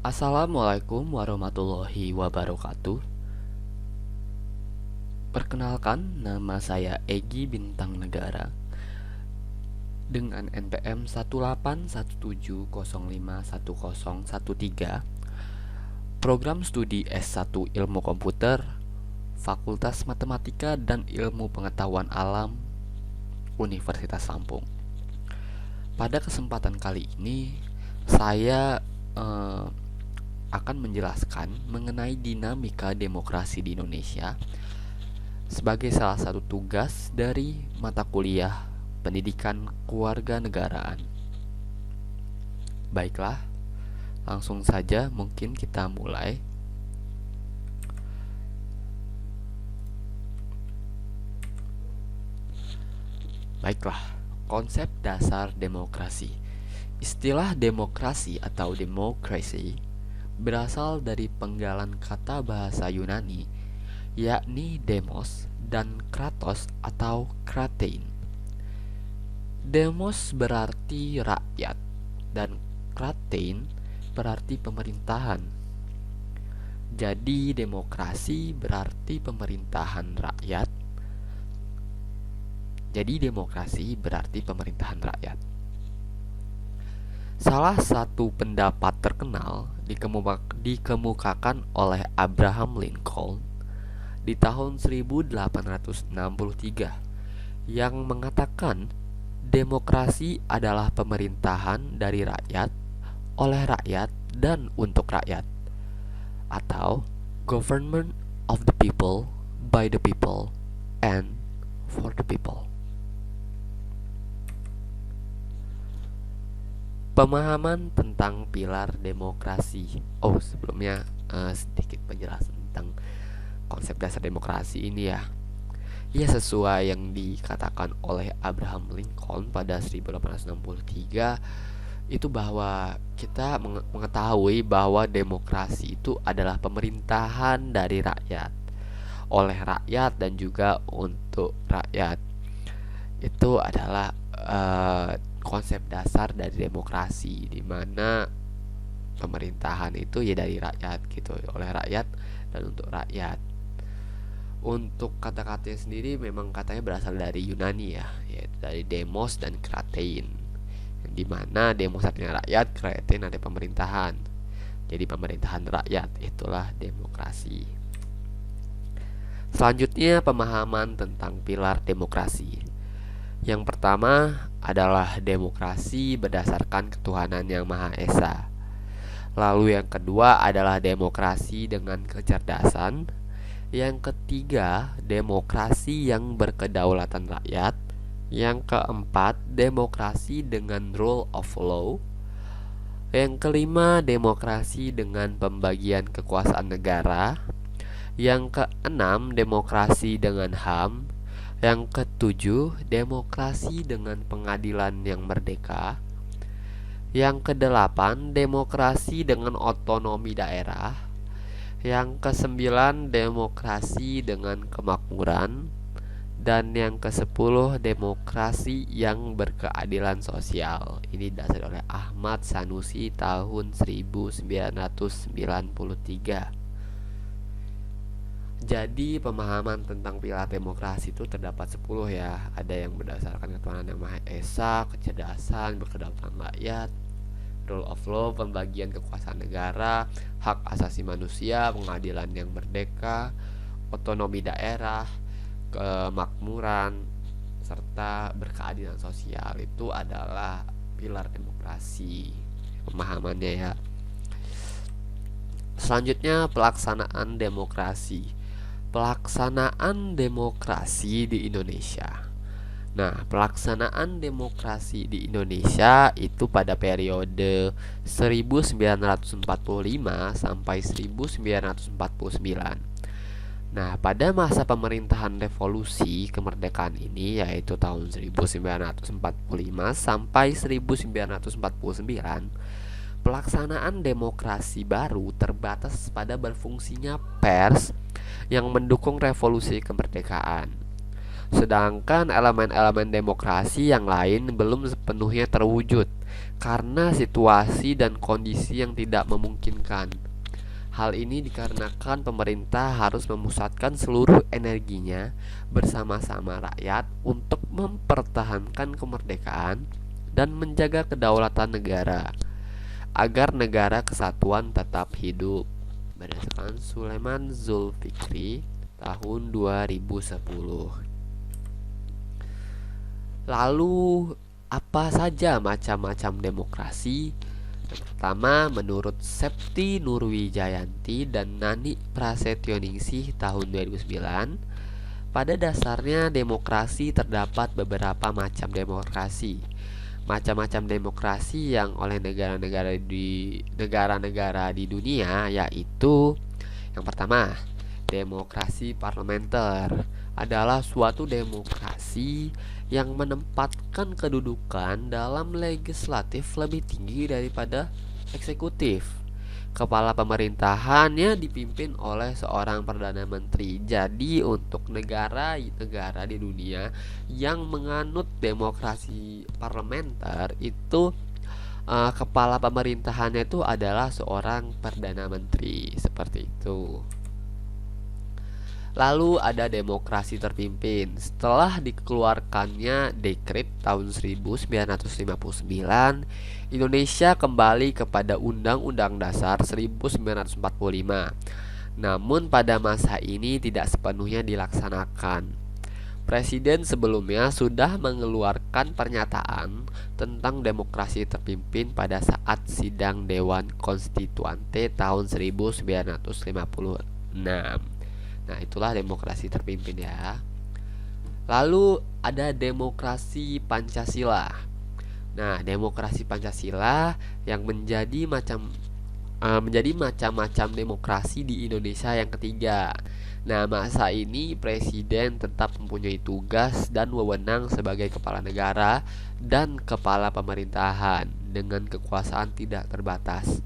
Assalamualaikum warahmatullahi wabarakatuh. Perkenalkan, nama saya Egi Bintang Negara dengan NPM 18170510113, program studi S1 Ilmu Komputer, Fakultas Matematika dan Ilmu Pengetahuan Alam, Universitas Lampung. Pada kesempatan kali ini, saya akan menjelaskan mengenai dinamika demokrasi di Indonesia sebagai salah satu tugas dari mata kuliah Pendidikan Kewarganegaraan. Baiklah, langsung saja mungkin kita mulai. Baiklah, konsep dasar demokrasi. Istilah demokrasi atau democracy berasal dari penggalan kata bahasa Yunani, yakni demos dan kratos atau kratein. Demos berarti rakyat dan kratein berarti pemerintahan. Jadi demokrasi berarti pemerintahan rakyat. Salah satu pendapat terkenal dikemukakan oleh Abraham Lincoln di tahun 1863 yang mengatakan demokrasi adalah pemerintahan dari rakyat, oleh rakyat, dan untuk rakyat, atau government of the people, by the people, and for the people. Pemahaman tentang pilar demokrasi. Sebelumnya sedikit penjelasan tentang konsep dasar demokrasi ini ya. Ya, sesuai yang dikatakan oleh Abraham Lincoln pada 1863 itu bahwa kita mengetahui bahwa demokrasi itu adalah pemerintahan dari rakyat, oleh rakyat, dan juga untuk rakyat. Itu adalah konsep dasar dari demokrasi, di mana pemerintahan itu ya dari rakyat gitu, oleh rakyat dan untuk rakyat. Untuk kata-katanya sendiri memang katanya berasal dari Yunani ya, yaitu dari demos dan kratein, di mana demos artinya rakyat, kratein ada pemerintahan. Jadi pemerintahan rakyat, itulah demokrasi. Selanjutnya, pemahaman tentang pilar demokrasi. Yang pertama adalah demokrasi berdasarkan ketuhanan yang Maha Esa. Lalu yang kedua adalah demokrasi dengan kecerdasan. Yang ketiga, demokrasi yang berkedaulatan rakyat. Yang keempat, demokrasi dengan rule of law. Yang kelima, demokrasi dengan pembagian kekuasaan negara. Yang keenam, demokrasi dengan HAM. Yang ketujuh, demokrasi dengan pengadilan yang merdeka. Yang kedelapan, demokrasi dengan otonomi daerah. Yang kesembilan, demokrasi dengan kemakmuran. Dan yang kesepuluh, demokrasi yang berkeadilan sosial. Ini dasar oleh Ahmad Sanusi tahun 1993. Jadi pemahaman tentang pilar demokrasi itu terdapat 10 ya. Ada yang berdasarkan ketuhanan yang Maha Esa, kecerdasan, berkedaulatan rakyat, rule of law, pembagian kekuasaan negara, hak asasi manusia, pengadilan yang merdeka, otonomi daerah, kemakmuran, serta berkeadilan sosial. Itu adalah pilar demokrasi, pemahamannya ya. Selanjutnya, pelaksanaan demokrasi. Pelaksanaan demokrasi di Indonesia. Nah, pelaksanaan demokrasi di Indonesia itu pada periode 1945 sampai 1949. Nah, pada masa pemerintahan revolusi kemerdekaan ini, yaitu tahun 1945 sampai 1949, pelaksanaan demokrasi baru terbatas pada berfungsinya pers yang mendukung revolusi kemerdekaan. Sedangkan elemen-elemen demokrasi yang lain belum sepenuhnya terwujud karena situasi dan kondisi yang tidak memungkinkan. Hal ini dikarenakan pemerintah harus memusatkan seluruh energinya bersama-sama rakyat untuk mempertahankan kemerdekaan dan menjaga kedaulatan negara agar negara kesatuan tetap hidup. Berdasarkan Sulaiman Zulfikri tahun 2010. Lalu apa saja macam-macam demokrasi? Yang pertama, menurut Septi Nurwijayanti dan Nani Prasetyoningsih tahun 2009, pada dasarnya demokrasi terdapat beberapa macam demokrasi. Macam-macam demokrasi yang oleh negara-negara di dunia yaitu yang pertama, demokrasi parlementer adalah suatu demokrasi yang menempatkan kedudukan dalam legislatif lebih tinggi daripada eksekutif. Kepala pemerintahannya dipimpin oleh seorang perdana menteri. Jadi untuk negara-negara di dunia yang menganut demokrasi parlementer itu kepala pemerintahannya itu adalah seorang perdana menteri, seperti itu. Lalu ada demokrasi terpimpin. Setelah dikeluarkannya dekret tahun 1959, Indonesia kembali kepada Undang-Undang Dasar 1945. Namun pada masa ini tidak sepenuhnya dilaksanakan. Presiden sebelumnya sudah mengeluarkan pernyataan tentang demokrasi terpimpin pada saat sidang Dewan Konstituante tahun 1956. Nah, itulah demokrasi terpimpin ya. Lalu ada demokrasi Pancasila. Nah, demokrasi Pancasila yang menjadi macam-macam demokrasi di Indonesia yang ketiga. Nah, masa ini presiden tetap mempunyai tugas dan wewenang sebagai kepala negara dan kepala pemerintahan dengan kekuasaan tidak terbatas.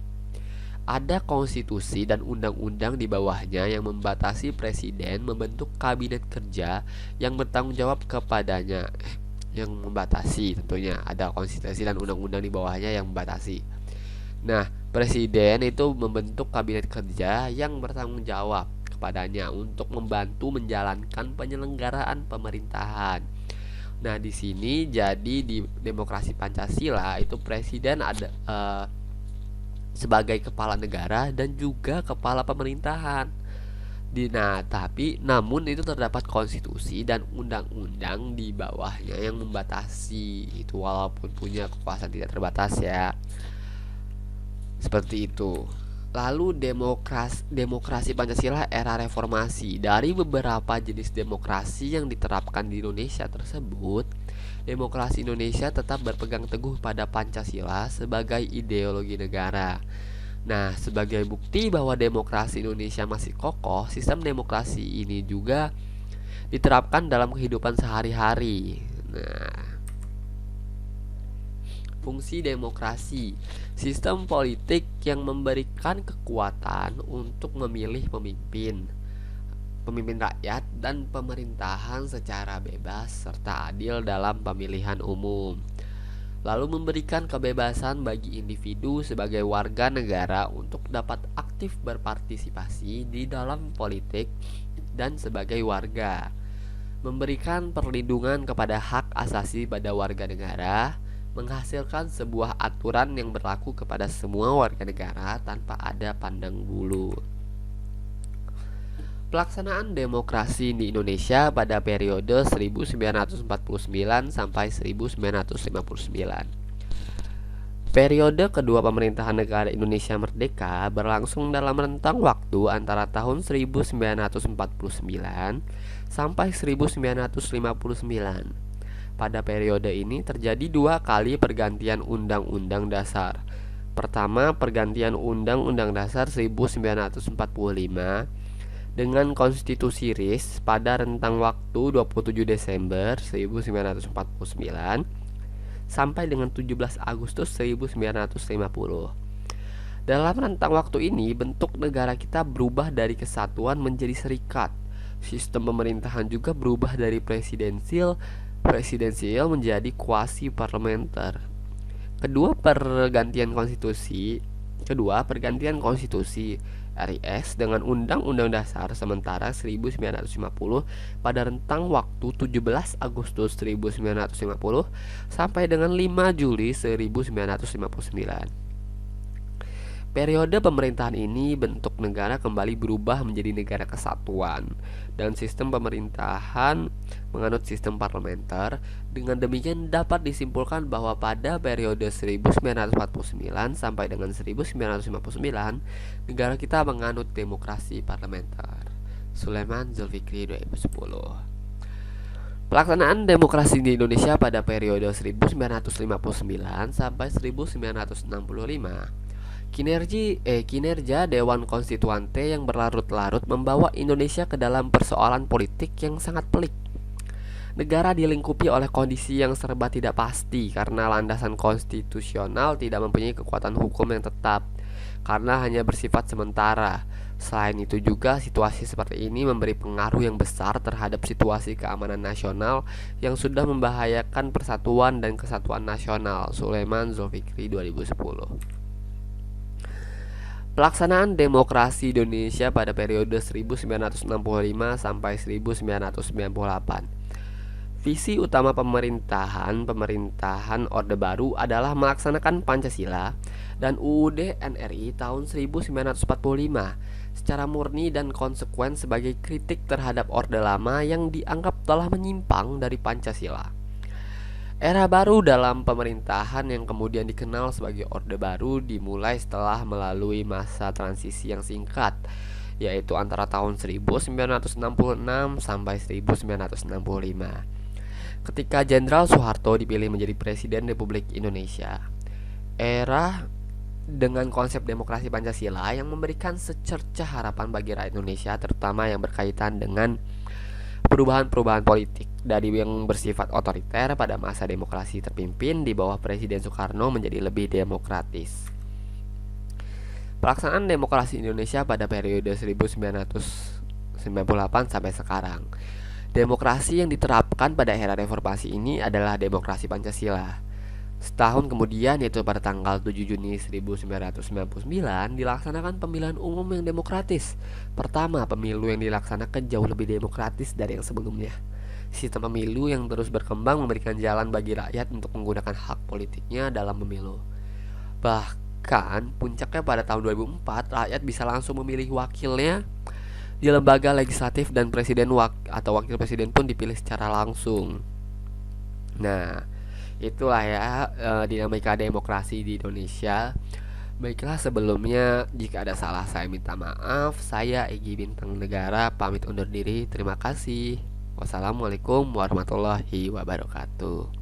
Ada konstitusi dan undang-undang di bawahnya yang membatasi presiden membentuk kabinet kerja yang bertanggung jawab kepadanya. Yang membatasi tentunya ada konstitusi dan undang-undang di bawahnya yang membatasi. Nah, presiden itu membentuk kabinet kerja yang bertanggung jawab kepadanya untuk membantu menjalankan penyelenggaraan pemerintahan. Nah, di sini jadi di demokrasi Pancasila itu presiden ada sebagai kepala negara dan juga kepala pemerintahan. Namun itu terdapat konstitusi dan undang-undang di bawahnya yang membatasi itu walaupun punya kekuasaan tidak terbatas ya. Seperti itu. Lalu demokrasi Pancasila era reformasi. Dari beberapa jenis demokrasi yang diterapkan di Indonesia tersebut, demokrasi Indonesia tetap berpegang teguh pada Pancasila sebagai ideologi negara. Nah, sebagai bukti bahwa demokrasi Indonesia masih kokoh, sistem demokrasi ini juga diterapkan dalam kehidupan sehari-hari. Nah, fungsi demokrasi, sistem politik yang memberikan kekuatan untuk memilih pemimpin rakyat dan pemerintahan secara bebas serta adil dalam pemilihan umum. Lalu memberikan kebebasan bagi individu sebagai warga negara untuk dapat aktif berpartisipasi di dalam politik dan sebagai warga. Memberikan perlindungan kepada hak asasi pada warga negara, menghasilkan sebuah aturan yang berlaku kepada semua warga negara tanpa ada pandang bulu. Pelaksanaan demokrasi di Indonesia pada periode 1949 sampai 1959. Periode kedua pemerintahan negara Indonesia merdeka berlangsung dalam rentang waktu antara tahun 1949 sampai 1959. Pada periode ini terjadi 2 kali pergantian undang-undang dasar. Pertama, pergantian Undang-Undang Dasar 1945 dengan konstitusi RIS pada rentang waktu 27 Desember 1949 sampai dengan 17 Agustus 1950. Dalam rentang waktu ini bentuk negara kita berubah dari kesatuan menjadi serikat. Sistem pemerintahan juga berubah dari presidensial menjadi kuasi parlementer. Kedua pergantian konstitusi RIS dengan Undang-Undang Dasar Sementara 1950 pada rentang waktu 17 Agustus 1950 sampai dengan 5 Juli 1959. Periode pemerintahan ini bentuk negara kembali berubah menjadi negara kesatuan dan sistem pemerintahan menganut sistem parlementer. Dengan demikian dapat disimpulkan bahwa pada periode 1949 sampai dengan 1959 negara kita menganut demokrasi parlementer. Sulaiman Zulfikri 2010. Pelaksanaan demokrasi di Indonesia pada periode 1959 sampai 1965. Kinerja Dewan Konstituante yang berlarut-larut membawa Indonesia ke dalam persoalan politik yang sangat pelik. Negara dilingkupi oleh kondisi yang serba tidak pasti karena landasan konstitusional tidak mempunyai kekuatan hukum yang tetap, karena hanya bersifat sementara. Selain itu juga situasi seperti ini memberi pengaruh yang besar terhadap situasi keamanan nasional yang sudah membahayakan persatuan dan kesatuan nasional. Sulaiman Zulfikri 2010. Pelaksanaan demokrasi Indonesia pada periode 1965 sampai 1998. Visi utama pemerintahan Orde Baru adalah melaksanakan Pancasila dan UUD NRI tahun 1945 secara murni dan konsekuen sebagai kritik terhadap Orde Lama yang dianggap telah menyimpang dari Pancasila. Era baru dalam pemerintahan yang kemudian dikenal sebagai Orde Baru dimulai setelah melalui masa transisi yang singkat, yaitu antara tahun 1966 sampai 1965. Ketika Jenderal Soeharto dipilih menjadi Presiden Republik Indonesia. Era dengan konsep demokrasi Pancasila yang memberikan secercah harapan bagi rakyat Indonesia, terutama yang berkaitan dengan perubahan-perubahan politik dari yang bersifat otoriter pada masa demokrasi terpimpin di bawah Presiden Soekarno menjadi lebih demokratis. Pelaksanaan demokrasi Indonesia pada periode 1998 sampai sekarang. Demokrasi yang diterapkan pada era reformasi ini adalah demokrasi Pancasila. Setahun kemudian, yaitu pada tanggal 7 Juni 1999, dilaksanakan pemilihan umum yang demokratis. Pertama, pemilu yang dilaksanakan jauh lebih demokratis dari yang sebelumnya. Sistem pemilu yang terus berkembang memberikan jalan bagi rakyat untuk menggunakan hak politiknya dalam pemilu. Bahkan, puncaknya pada tahun 2004, rakyat bisa langsung memilih wakilnya di lembaga legislatif dan presiden atau wakil presiden pun dipilih secara langsung. Nah, itulah ya dinamika demokrasi di Indonesia. Baiklah, sebelumnya jika ada salah saya minta maaf. Saya Egy Bintang Negara pamit undur diri. Terima kasih. Wassalamualaikum warahmatullahi wabarakatuh.